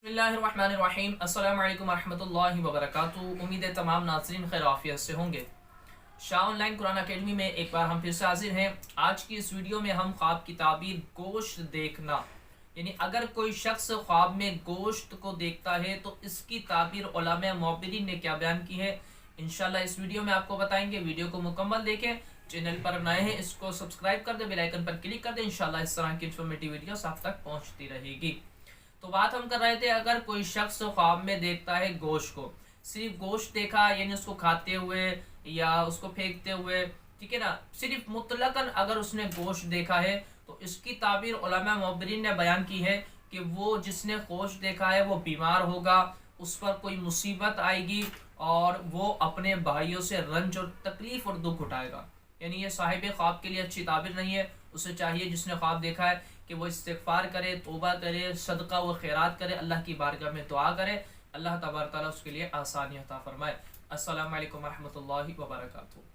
बिस्मिल्लाहिर्रहमानिर्रहीम। अस्सलामु अलैकुम रहमतुल्लाहि व बरकातुहू। उम्मीद है तमाम नाज़रीन खैर आफियत से होंगे। शाह ऑनलाइन कुरान अकेडमी में एक बार हम फिर से हाजिर हैं। आज की इस वीडियो में हम ख्वाब की ताबीर गोश्त देखना, यानी अगर कोई शख्स ख्वाब में गोश्त को देखता है तो इसकी ताबीर उलमा मुअब्बिरीन ने क्या बयान की है, इंशाल्लाह इस वीडियो में आपको बताएंगे। वीडियो को मुकम्मल देखें। चैनल पर नए हैं इसको सब्सक्राइब कर दें, बेल आइकन पर क्लिक कर दें। इंशाल्लाह इस तरह की इन्फॉर्मेटिव वीडियोस आप तक पहुंचती रहेगी। तो बात हम कर रहे थे, अगर कोई शख्स ख्वाब में देखता है गोश्त को, सिर्फ गोश्त देखा यानी उसको खाते हुए या उसको फेंकते हुए, ठीक है ना, सिर्फ मुतलकन अगर उसने गोश्त देखा है तो इसकी ताबीर उलमा मुअब्बिरीन ने बयान की है कि वो जिसने गोश्त देखा है वो बीमार होगा, उस पर कोई मुसीबत आएगी और वो अपने भाइयों से रंज और तकलीफ और दुख उठाएगा। यानी ये साहिब ख्वाब के लिए अच्छी ताबीर नहीं है। उसे चाहिए जिसने ख्वाब देखा है कि वो इस्तिग़फ़ार करे, तौबा करे, सदका व खैरात करे, अल्लाह की बारगाह में दुआ करे, अल्लाह तबारक तआला उसके लिए आसानी अता फरमाए। अस्सलामु अलैकुम रहमतुल्लाहि व बरकातुहू।